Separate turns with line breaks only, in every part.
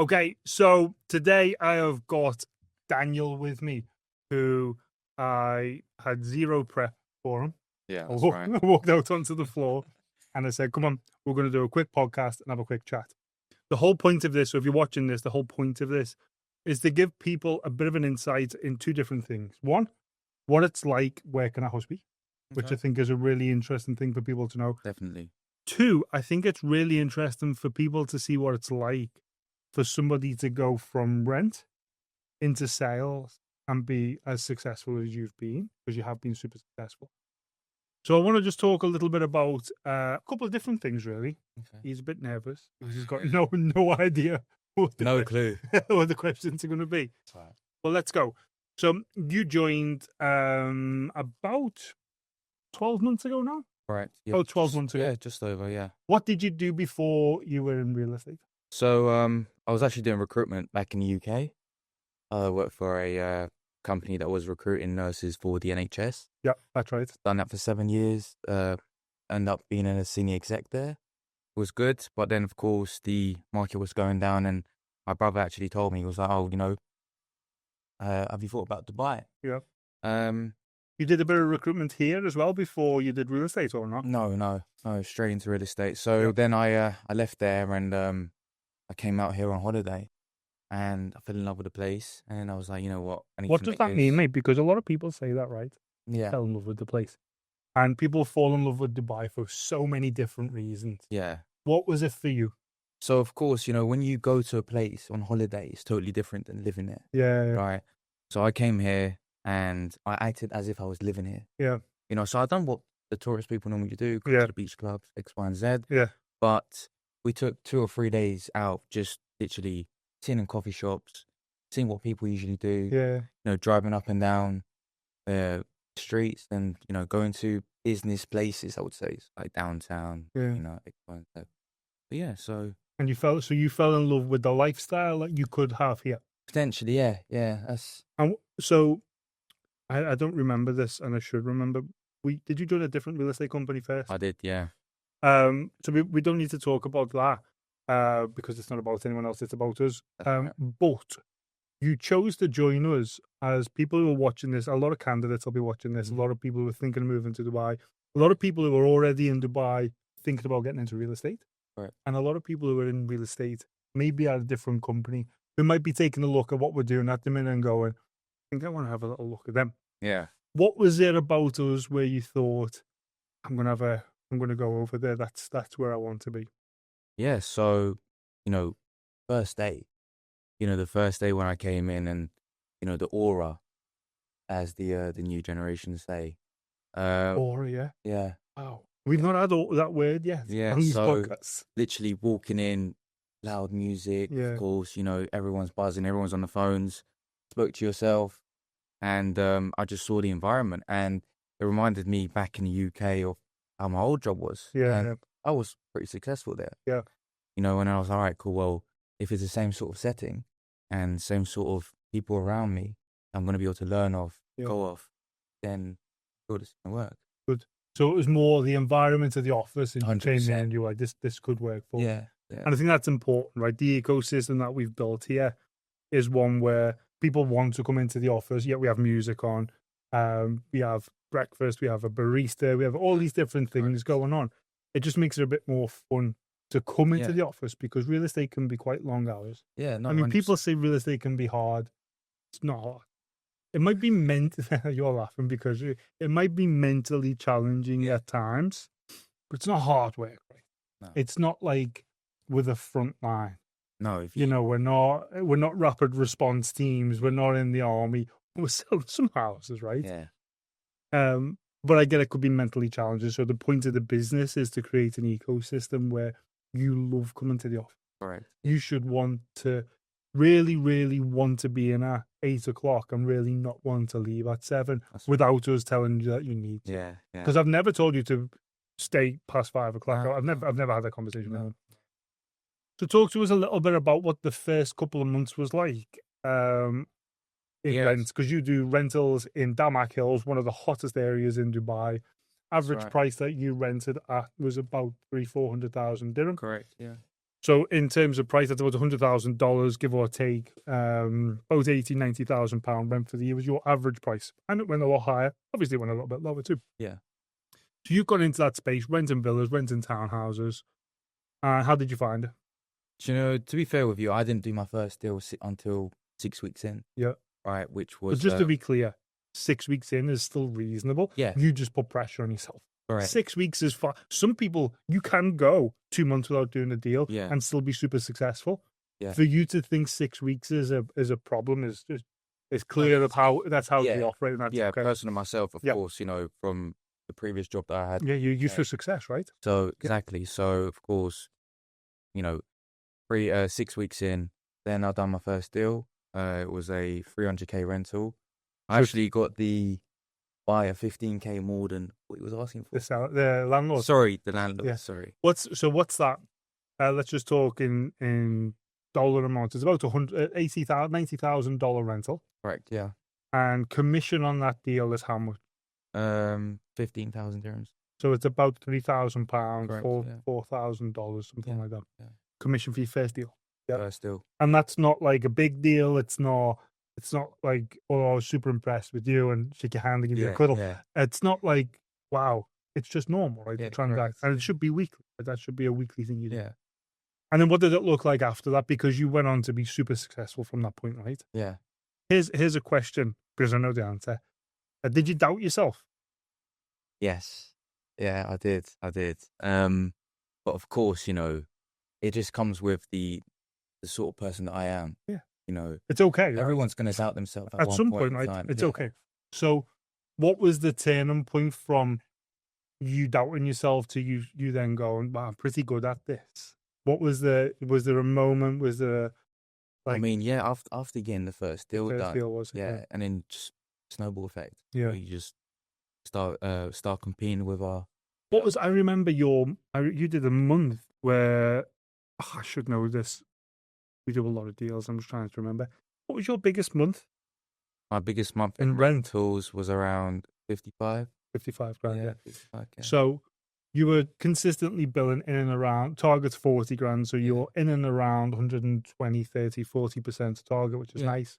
Okay, so today I have got Daniel with me, who I had zero prep for him.
Yeah,
I
that's
walked,
right.
I walked out onto the floor and I said, come on, we're going to do a quick podcast and have a quick chat. The whole point of this, so if you're watching this, the whole point of this is to give people a bit of an insight in two different things. One, what it's like working at Huspy, which I think is a really interesting thing for people to know.
Definitely.
Two, I think it's really interesting for people to see what it's like for somebody to go from rent into sales and be as successful as you've been, because you have been super successful. So I want to just talk a little bit about a couple of different things, really.
Okay.
He's a bit nervous because he's got no idea what
No clue.
what the questions are going to be.
Right.
Well, let's go. So you joined about 12 months ago now?
Right. Yeah,
Oh, 12 months ago.
Yeah, just over, yeah.
What did you do before you were in real estate?
So I was actually doing recruitment back in the UK. I worked for a company that was recruiting nurses for the NHS.
Yeah, that's right.
Done that for 7 years. Ended up being a senior exec there. It was good, but then of course the market was going down, and my brother actually told me, he was like, "Oh, have you thought about Dubai?"
Yeah.
Um,
You did a bit of recruitment here as well before you did real estate, or not?
no, straight into real estate. So
Yeah.
then I left there, and I came out here on holiday, and I fell in love with the place, and I was like, you know what? I need
What
to
does
make
that mean,
this.
mate? Because a lot of people say that, right?
Yeah,
Fell in love with the place. And people fall in love with Dubai for so many different reasons.
yeah.
What was it for you?
So of course, when you go to a place on holiday, it's totally different than living there,
Yeah.
right? So I came here and I acted as if I was living here.
Yeah.
So I done what the tourist people normally do, go
Yeah.
to the beach clubs, X, Y, and Z.
Yeah.
But we took 2 or 3 days out, just literally sitting in coffee shops, seeing what people usually do,
Yeah.
driving up and down streets, and, going to business places, I would say, like downtown,
Yeah.
X, Y, and Z. But yeah, so
And you fell in love with the lifestyle that you could have here.
potentially, yeah, that's...
And so I don't remember this, and I should remember. Did you join a different real estate company first?
I did, yeah.
So we don't need to talk about that because it's not about anyone else, it's about us.
Right.
But you chose to join us as people who are watching this. A lot of candidates will be watching this. A lot of people who are thinking of moving to Dubai. A lot of people who are already in Dubai thinking about getting into real estate.
Right.
And a lot of people who are in real estate, maybe at a different company, who might be taking a look at what we're doing at the minute and going, I think I want to have a little look at them.
Yeah.
What was it about us where you thought, I'm going to go over there. That's where I want to be.
Yeah, so, first day, the first day when I came in, and, the aura, as the new generation say.
Aura, yeah.
Yeah.
Wow. We've not had that word yet
Yeah,
on these
so
podcasts.
literally walking in, loud music,
Yeah.
of course, everyone's buzzing, everyone's on the phones, spoke to yourself, and I just saw the environment, and it reminded me back in the UK of how my old job was.
Yeah,
And
yeah.
I was pretty successful there.
Yeah.
And I was, all right, cool, well, if it's the same sort of setting and same sort of people around me, I'm going to be able to learn off, go off, then sure, this is going to work.
Good. So it was more the environment of the office, and you came
100%.
there and you were like, this could work for me.
Yeah.
And I think that's important, right? The ecosystem that we've built here is one where people want to come into the office. Yeah, we have music on. We have breakfast. We have a barista. We have all these different things going on. It just makes it a bit more fun to come into the office, because real estate can be quite long hours.
Yeah, no,
I mean,
100%.
people say real estate can be hard. It's not hard. It might be you're laughing because it might be mentally challenging at times, but it's not hard work, right?
No.
It's not like with a front line.
No,
we're not rapid response teams. We're not in the army. We're selling some houses, right?
Yeah.
But I get it could be mentally challenging. So the point of the business is to create an ecosystem where you love coming to the office.
Correct.
You should want to really, really want to be in at 8 o'clock and really not want to leave at 7 without us telling you that you need to.
Yeah.
Because I've never told you to stay past 5 o'clock.
No.
I've never had that conversation with anyone. So talk to us a little bit about what the first couple of months was like in rents, because you do rentals in DAMAC Hills, one of the hottest areas in Dubai. Average price that you rented at was about 300,000-400,000 dirham.
Correct, yeah.
So in terms of price, that's about $100,000, give or take, about 80, 90,000 pound rent for the year was your average price. And it went a lot higher. Obviously, it went a little bit lower too.
Yeah.
So you got into that space, renting villas, renting townhouses. How did you find it?
Do you know, to be fair with you, I didn't do my first deal until 6 weeks in.
Yeah.
Right, which
But
was
just to be clear, 6 weeks in is still reasonable.
Yeah.
You just put pressure on yourself.
Correct.
6 weeks is fine. Some people, you can go 2 months without doing a deal and still be super successful.
Yeah.
For you to think 6 weeks is a problem is just, it's clear of how that's how they operate. And that's okay.
Personally myself, of course, you know, from the previous job that I had.
Yeah, you used for success, right?
So exactly. So of course, you know, 6 weeks in, then I done my first deal. It was a 300K rental. I actually got the buyer 15K more than what he was asking for.
The landlord.
Sorry, the landlord.
Yeah.
Sorry.
What's that? Let's just talk in dollar amount. It's about $90,000 rental.
Correct. Yeah.
And commission on that deal is how much?
15,000 dirhams.
So it's about £3,000, $4,000, something like that.
Yeah.
Commission for your first deal.
Yeah. First deal.
And that's not like a big deal. It's not like, oh, I was super impressed with you and shake your hand and give you a cuddle.
Yeah.
It's not like, wow. It's just normal, right?
Yeah,
the transaction. And it should be weekly. Right? That should be a weekly thing you do.
Yeah.
And then what did it look like after that? Because you went on to be super successful from that point, right?
Yeah.
Here's a question, because I know the answer. Did you doubt yourself?
Yes. Yeah, I did. But of course, you know, it just comes with the sort of person that I am.
Yeah.
You know,
it's okay.
Everyone's going to doubt themselves
at some point, right?
time.
It's okay. So, what was the turning point from you doubting yourself to you then going, "Wow, I'm pretty good at this"? What was there a moment? Was there
I mean, yeah, after getting the first deal done,
was it?
and then just snowball effect.
Yeah,
you just start competing with our.
What was I remember you did a month where I should know this. We do a lot of deals. I'm just trying to remember. What was your biggest month?
My biggest month
in
rentals was around 55.
55 grand. Yeah.
55, yeah.
So you were consistently billing in and around target's 40 grand. So you're in and around 120, 30, 40% target, which is nice.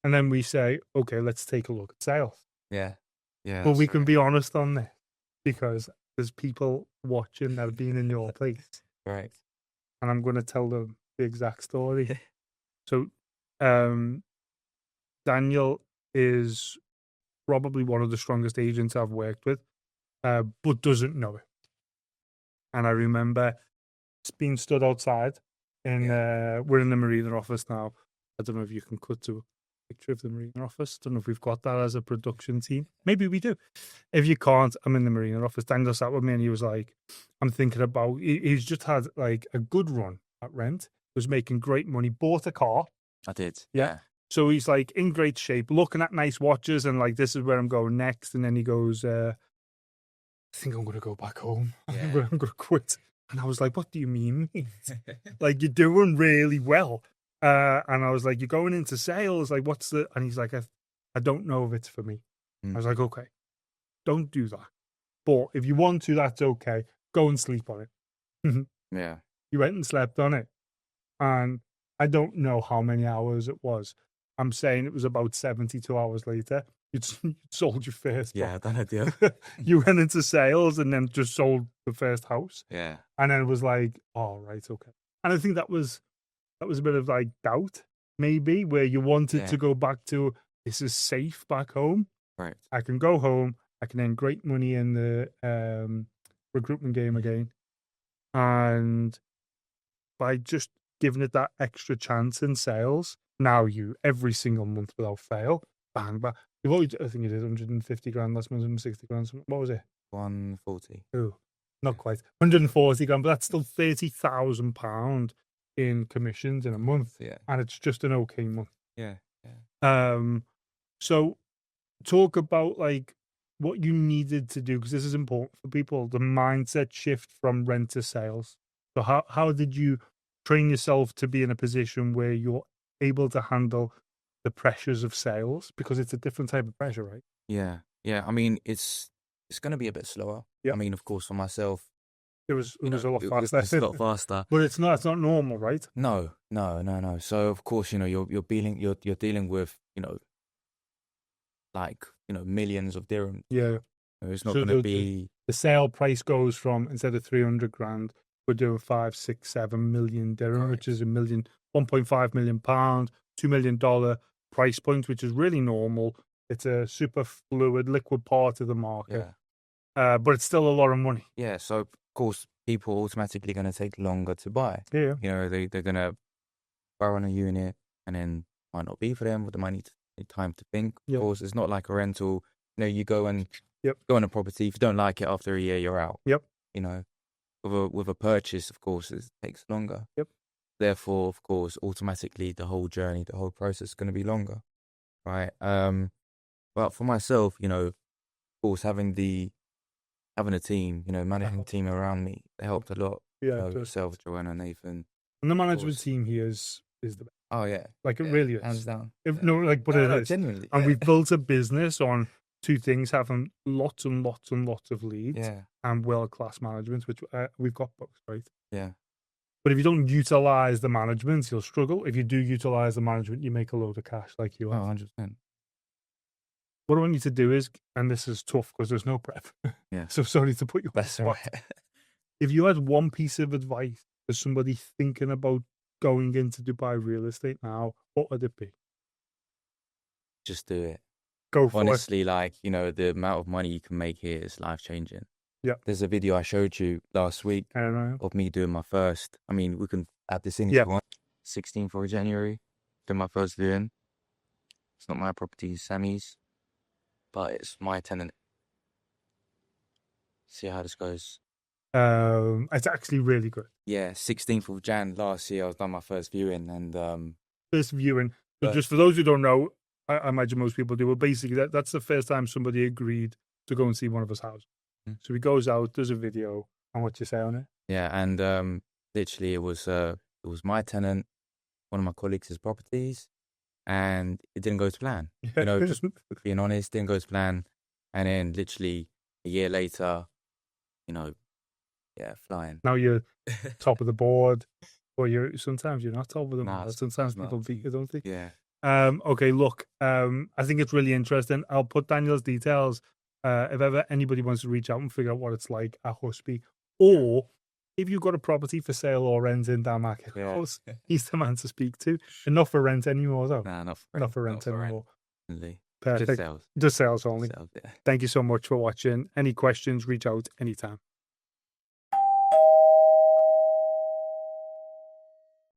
And then we say, okay, let's take a look at sales.
Yeah. Yeah.
But we can be honest on this because there's people watching that have been in your place.
Right.
And I'm going to tell them the exact story. So, Daniel is probably one of the strongest agents I've worked with, but doesn't know it. And I remember being stood outside, and we're in the marina office now. I don't know if you can cut to a picture of the marina office. Don't know if we've got that as a production team. Maybe we do. If you can't, I'm in the marina office. Daniel sat with me, and he was like, "I'm thinking about." He's just had like a good run at rent. Was making great money. Bought a car.
I did.
Yeah. So he's like in great shape, looking at nice watches, and like, this is where I'm going next. And then he goes, I think I'm going to go back home.
Yeah.
I'm going to quit. And I was like, what do you mean? Like, you're doing really well. And I was like, you're going into sales. Like, what's the, and he's like, I don't know if it's for me. I was like, okay, don't do that. But if you want to, that's okay. Go and sleep on it.
Yeah.
You went and slept on it. And I don't know how many hours it was. I'm saying it was about 72 hours later. You'd sold your first.
Yeah, I done a deal.
You went into sales and then just sold the first house.
Yeah.
And then it was like, oh, right, okay. And I think that was a bit of like doubt, maybe, where you wanted to go back to, this is safe back home.
Right.
I can go home. I can earn great money in the recruitment game again. And by just giving it that extra chance in sales, now you, every single month without fail, bang, bang. You've always, I think you did 150 grand last month, 160 grand. What was it?
140.
Oh, not quite. 140 grand, but that's still £30,000 in commissions in a month.
Yeah.
And it's just an okay month.
Yeah.
So talk about like what you needed to do, because this is important for people, the mindset shift from rent to sales. So how did you train yourself to be in a position where you're able to handle the pressures of sales, because it's a different type of pressure, right?
Yeah. I mean, it's going to be a bit slower.
Yeah.
I mean, of course, for myself,
It was
You
a
know,
lot
it was
faster.
just a lot faster.
But it's not normal, right?
No. So of course, you know, you're dealing with, you know, like, you know, millions of dirhams.
Yeah.
It's not
So
going to be
the sale price goes from, instead of 300 grand, we're doing 5, 6, 7 million dirham, which is 1.5 million pound, $2 million price point, which is really normal. It's a super fluid, liquid part of the market. But it's still a lot of money.
Yeah, so of course people are automatically going to take longer to buy.
Yeah.
You know, they're going to borrow on a unit and then might not be for them, but they might need time to think. Of course, it's not like a rental. You know, you go and go on a property. If you don't like it after a year, you're out.
Yep.
You know, with a purchase, of course, it takes longer.
Yep.
Therefore, of course, automatically the whole journey, the whole process is going to be longer, right? But for myself, you know, of course, having a team, you know, managing a team around me, it helped a lot.
Yeah.
You know, yourself, Joanna, Nathan.
And the management team here is the best.
Oh yeah,
like it really is,
hands down.
No, like, but it is
genuinely.
And we've built a business on two things: having lots and lots and lots of leads, and world-class management, which we've got both, right?
Yeah.
But if you don't utilize the management, you'll struggle. If you do utilize the management, you make a load of cash, like you have.
100%.
What I want you to do is, and this is tough because there's no prep.
Yeah.
So sorry to put you on the
That's
spot.
right.
If you had one piece of advice for somebody thinking about going into Dubai real estate now, what would it be?
Just do it.
Go for it.
Honestly, like, you know, the amount of money you can make here is life-changing.
Yeah.
There's a video I showed you last week of me doing my first. I mean, we can add this in if you want. 16th of January, doing my first viewing. It's not my property, it's Sammy's, but it's my tenant. See how this goes.
It's actually really good.
Yeah, 16th of Jan last year, I was done my first viewing, and
first viewing. So just for those who don't know, I imagine most people do. But basically, that's the first time somebody agreed to go and see one of us houses. So he goes out, does a video, and what you say on it?
Yeah, and literally it was my tenant, one of my colleagues' properties, and it didn't go to plan. You know, just being honest, didn't go to plan, and then literally a year later, you know, flying.
Now you're top of the board, or sometimes you're not top of the board. Sometimes
it's
people beat you, don't they?
Yeah.
Okay, look, I think it's really interesting. I'll put Daniel's details. If ever anybody wants to reach out and figure out what it's like at Huspy, or if you've got a property for sale or rent in DAMAC Hills, he's the man to speak to. And not for rent anymore, though.
Nah,
not for rent anymore.
Perfect.
Just sales only.
Yeah.
Thank you so much for watching. Any questions, reach out anytime.